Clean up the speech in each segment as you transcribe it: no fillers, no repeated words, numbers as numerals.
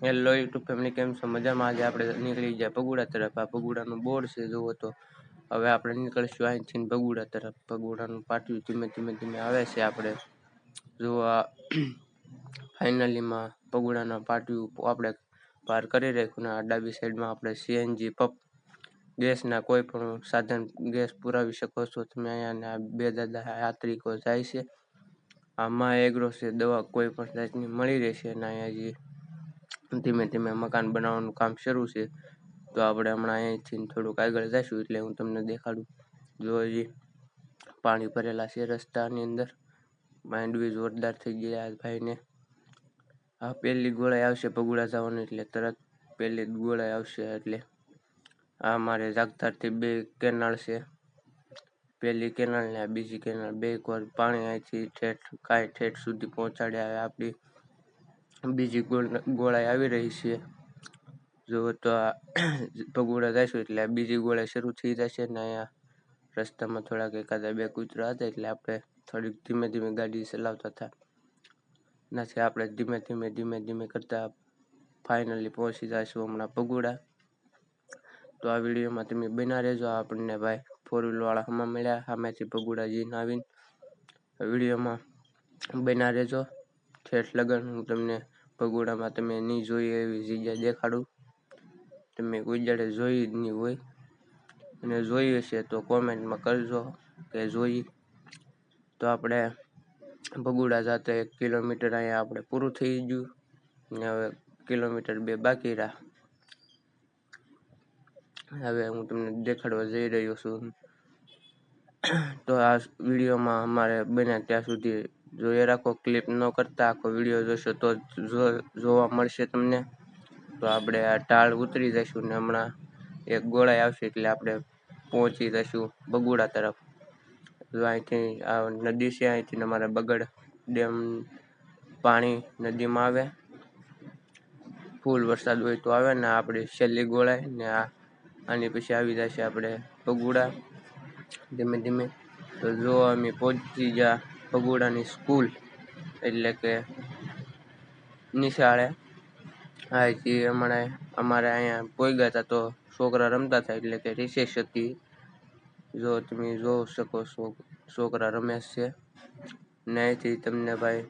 Hello YouTube family, કેમ છો? મજામાં? આજે આપણે નીકળી ગયા ભગુડા તરફ. આ ભગુડાનું બોર્ડ છે, જુઓ તો. હવે આપણે નીકળશું અહીંથી ભગુડા તરફ. ભગુડાનું પાટિયું ધીમે ધીમે ધીમે આવે છે. આપણે જો આ ફાઇનલીમાં ભગુડાના પાટિયું આપણે પાર કરી રાખ્યું ને આ ડાબી સાઈડમાં આપણે સીએનજી પંપ ગેસના કોઈ પણ સાધન ગેસ પુરાવી શકો છો તમે. અહીંયા બે દાદા યાત્રિકો જાય છે. આમાં એગ્રો છે, દવા કોઈ પણ જાતની મળી રહેશે. અને અહીંયા ધીમે ધીમે મકાન બનાવવાનું કામ શરૂ છે. તો આપણે હમણાં અહીંથી થોડુંક આગળ જઈશું એટલે હું તમને દેખાડું. જો હજી પાણી ભરેલા છે રસ્તાની અંદર. માંડવી જોરદાર થઈ ગયા ભાઈને. આ પહેલી ગોળાઈ આવશે ભગુડા જવાનું એટલે તરત પહેલી જ ગોળાઈ આવશે. એટલે આ મારે જાગતારથી બે કેનાલ છે. પહેલી કેનાલ ને આ બીજી કેનાલ, બે વાર પાણી અહીંથી ઠેઠ સુધી પહોંચાડ્યા. આપણી બીજી ગોળાઈ આવી રહી છે. જો તો આ ભગુડા જઈશું એટલે બીજી ગોળાઈ શરૂ થઈ જશે. ને અહીંયા રસ્તામાં થોડાક એકાદા બે કૂતરા હતા એટલે આપણે થોડીક ધીમે ધીમે ગાડી ચલાવતા હતા. નથી આપણે ધીમે ધીમે કરતા ફાઇનલી પહોંચી જઈશું હમણાં ભગુડા. તો આ વિડીયોમાં તમે બના રહેજો. આપણને ભાઈ ફોર વ્હીલ વાળા હમણાં મળ્યા સામેથી ભગુડા જઈને આવીને. વિડીયોમાં બના રહેજો ઠેઠ લગન. હું તમને ભગુડામાં તમે નહીં જોઈ એવી જગ્યા દેખાડું. તમે કોઈ જડે જોઈ જ નહીં હોય અને જોઈ હશે તો કોમેન્ટમાં કરજો કે જોઈ. તો આપણે ભગુડા જતા 1 કિલોમીટર અહીંયા આપણે પૂરું થઈ ગયું ને હવે કિલોમીટર 2 બાકી રહ્યા. હવે હું તમને દેખાડવા જઈ રહ્યો છું. તો આ વિડીયોમાં અમારે બન્યા ત્યાં સુધી જોઈએ રાખો. ક્લિપ ન કરતા આખો વિડીયો જોશો તો જોવા મળશે તમને. તો આપણે આ ઢાળ ઉતરી જઈશું ને હમણાં એક ગોળાઈ આવશે એટલે આપણે પહોંચી જઈશું ભગુડા તરફ. જો અહીંથી આ નદી છે, અહીંથી અમારે બગડ ડેમ પાણી નદીમાં આવે. ફૂલ વરસાદ હોય તો આવે ને આપણી છેલ્લી ગોળાઈ ને આની પછી આવી જશે આપણે ભગુડા ધીમે ધીમે. તો જો અમે પહોંચી ગયા ભગુડાની સ્કૂલ એટલે કે નિશાળે. અહીંથી અમારે અહીંયા પહોંચ્યા હતા તો છોકરા રમતા હતા એટલે કે રિસેસ હતી. જો તમે જોઈ શકો છો છોકરા રમે છે. ને અહીંથી તમને ભાઈ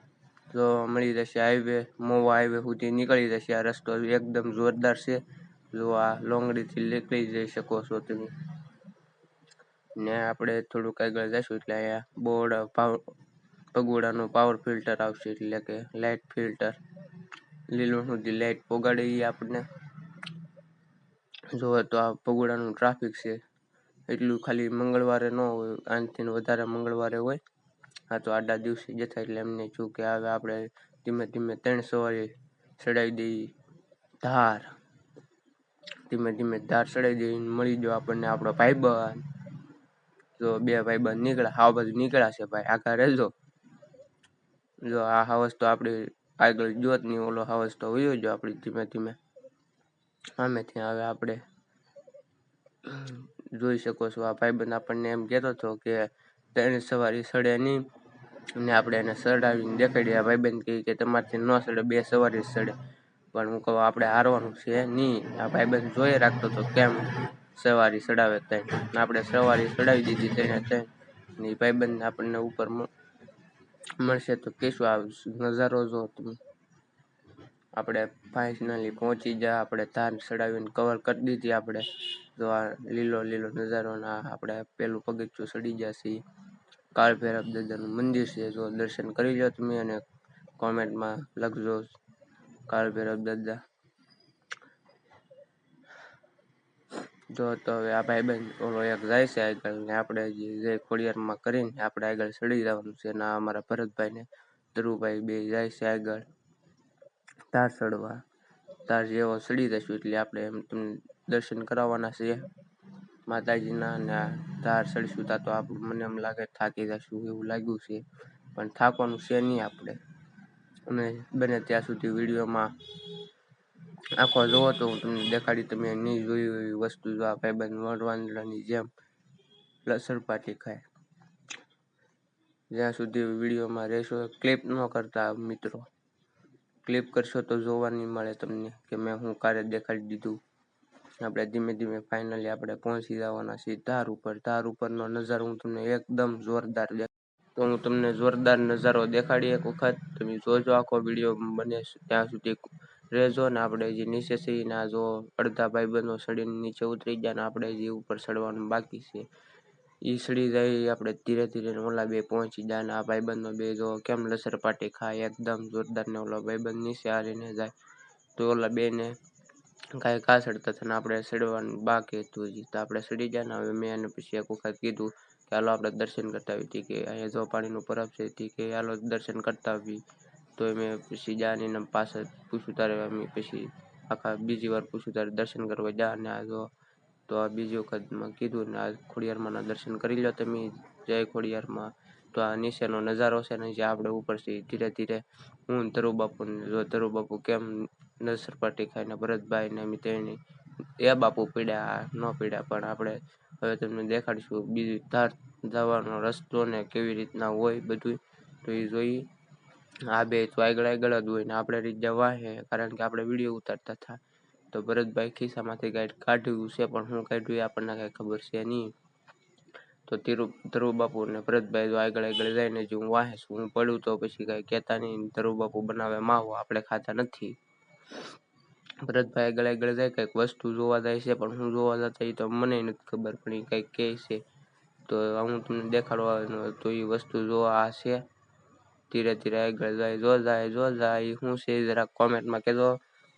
જો મળી જશે હાઈવે, મોવા હાઈવે સુધી નીકળી જશે. આ રસ્તો એકદમ જોરદાર છે. જો આ લોંગડીથી નીકળી જઈ શકો છો તમે. ને આપણે થોડુંક આગળ જઈશું એટલે અહીંયા બોર્ડ ભગુડાનું પાવર ફિલ્ટર આવશે એટલે કે લાઇટ ફિલ્ટર. લીલું સુધી લાઇટ પોગાડી આપણને. જો તો આ ભગુડાનું ટ્રાફિક છે. એટલું ખાલી મંગળવારે ન હોય, આનાથી વધારે મંગળવારે હોય. આ તો આડા દિવસે જતા એટલે એમને શું કે હવે આપણે ધીમે ધીમે 3 સવારી ચડાવી દઈએ ધાર. ધીમે ધીમે ધાર ચડાવી દઈએ. મળી ગયો આપણને આપણો ભાઈબંધ. જો બે ભાઈબંધ નીકળ્યા, આ બાજુ નીકળ્યા છે ભાઈ, આગળ રહેજો. જો આ હાવસ તો આપણી આગળ જોત નહીં, ઓલો હાવસ તો વયો જો આપણી ધીમે ધીમે સામેથી. હવે આપણે જોઈ શકો છો આ ભાઈબંધ આપણને એમ કહેતો હતો કે 3 સવારી ચડે નહીં અને આપણે એને ચડાવીને દેખાડીએ. આ ભાઈબંધ કહે કે તમારથી ન ચડે, 2 સવારી ચડે. પણ હું કહું આપણે હારવાનું છે નહીં. આ ભાઈબંધ જોઈ રાખતો હતો કેમ સવારી ચડાવે. આપણે સવારી ચડાવી દીધી 3 ને એ ભાઈબંધ આપણને ઉપર મળશે તો કહેશું આ નજારો જો તમે. આપણે ફાઇનલી પહોંચી ગયા. આપણે ધાર ચડાવીને કવર કરી દીધી આપણે. જો આ લીલો લીલો નજારો ના આપણે પેલું પગથિયું ચડી ગયા છીએ. કાળ ભૈરવ દાદાનું મંદિર છે. જો દર્શન કરી લો તમે અને કોમેન્ટમાં લખજો કાળ ભૈરવ દાદા. જો તો હવે આ ભાઈબંધ ઓલો એક જાય છે આગળ ને આપણે જય ખોડિયારમાં કરીને આપણે આગળ ચડી જવાનું છે. ના અમારા ભરતભાઈ ને ધ્રુવભાઈ બે જાય છે આગળ ધાર ચડવા. ધાર જેવો ચડી જશું એટલે આપણે એમ તમને દર્શન કરાવવાના છે માતાજીના. અને ધાર ચડીશું તા તો આપણે મને એમ લાગે થાકી જશું એવું લાગ્યું છે, પણ થાકવાનું છે નહીં આપણે. અને બને ત્યાં સુધી વિડીયોમાં આખો જોવો તો હું તમને દેખાડી. તમે નહીં જોયું એવી વસ્તુ. જો આ ભાઈબંધ વડવાંદરાની જેમ લસણપાટી ખાય. જ્યાં સુધી વિડીયોમાં રહેશો ક્લિપ ન કરતા મિત્રો. ક્લિપ કરશો તો જોવા નહીં મળે તમને કે મેં હું કારે દેખાડી દીધું. આપણે ધીમે ધીમે ફાઇનલી આપણે પહોંચી જવાના છીએ ધાર ઉપરનો નજારો હું તમને એકદમ જોરદાર તો હું તમને જોરદાર નજારો દેખાડી એક વખત. તમે જોજો આખો વિડીયો બને ત્યાં સુધી રહેજો. ને આપણે જે નીચે છીએ ને જો અડધા ભાઈબંધો સડીને નીચે ઉતરી ગયા ને આપણે જે ઉપર ચડવાનું બાકી છે એ સડી જાય આપણે ધીરે ધીરે ઓલા બે પહોંચી જાય. ને આ ભાઈબંધો બે જો કેમ લસરપાટી ખાય એકદમ જોરદાર. ને ઓલા ભાઈબંધ નીચે હારીને જાય તો ઓલા બે ને કાંઈ કા ચડતા હતા ને આપણે ચડવાનું બાકી હતું હજી. તો આપણે ચડી ગયા ને હવે મેં એને પછી એક વખત કીધું કે હાલો આપણે દર્શન કરતા આવી હતી કે અહીંયા જો પાણીનું પરબ છે કે હાલો દર્શન કરતા આવી. તો મેં પછી જાને પાછળ પૂછ્યું તારે અમે પછી આખા બીજી વાર પૂછ્યું તારે દર્શન કરવા જા ને આ જો. તો આ બીજી વખતમાં કીધું ને આ ખોડિયારમાંના દર્શન કરી લો તમે જય ખોડિયારમાં. તો આ નીચેનો નજારો છે ને જે આપણે ઉપરથી ધીરે ધીરે હું ધરુ બાપુ ને જો ધરુ બાપુ કેમ નસરપાટી ખાઈને ભરતભાઈ ને તેની એ બાપુ પીડ્યા ન પીડ્યા પણ આપણે હવે તમને દેખાડીશું બીજું ધાર જવાનો રસ્તો ને કેવી રીતના હોય બધું તો એ જોઈએ. આ બે તો આગળ જ હોય ને આપણે રીત વાહે કારણ કે આપણે વિડીયો ઉતારતા હતા. તો ભરતભાઈ ખિસ્સામાંથી કાંઈક કાઢ્યું છે પણ હું કાઢ્યું એ આપણને કાંઈ ખબર છે નહીં. તો ધરુ બાપુ ને ભરતભાઈ આગળ જઈને જે હું વાહે છું હું પડું તો પછી કાંઈ કહેતા નહીં. ધરુ બાપુ બનાવે માવો આપણે ખાતા નથી. ભરતભાઈ આગળ જાય કંઈક વસ્તુ જોવા જાય છે પણ હું જોવા જતા એ તો મને નથી ખબર પણ એ કંઈક કહે છે. તો હું તમને દેખાડવાનો તો એ વસ્તુ જોવા છે. ધીરે ધીરે આગળ જો જાય શું છે જરાક કોમેન્ટમાં કહેજો.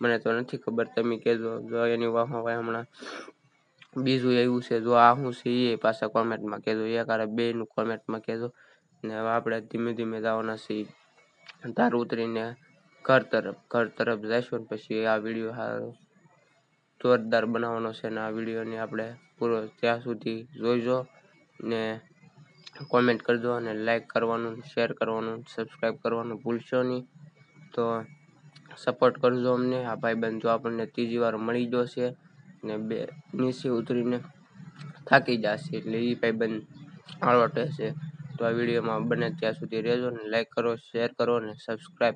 મને તો નથી ખબર તમે કહેજો. જો એની વાહમાં હમણાં બીજું એવું છે જો આ શું છે એ પાછા કોમેન્ટમાં કહેજો. એક આરે બેનું કોમેન્ટમાં કહેજો. ને હવે આપણે ધીમે ધીમે જવાના છીએ ધાર ઉતરીને ઘર તરફ જઈશું ને પછી આ વિડીયો જોરદાર બનાવવાનો છે. ને આ વિડીયોને આપણે પૂરો ત્યાં સુધી જોઈજો ને કોમેન્ટ કરજો અને લાઈક કરવાનું શેર કરવાનું સબસ્ક્રાઈબ કરવાનું ભૂલશો નહીં. તો સપોર્ટ કરજો અમને. આ ભાઈબંધ જો આપણને ત્રીજી વાર મળી ગયો છે ને બે નીચે ઉતરીને થાકી જશે એટલે એ ભાઈબંધ આળોટે છે. તો આ વિડીયોમાં બને ત્યાં સુધી રહેજો ને લાઈક કરો શેર કરો ને સબસ્ક્રાઈબ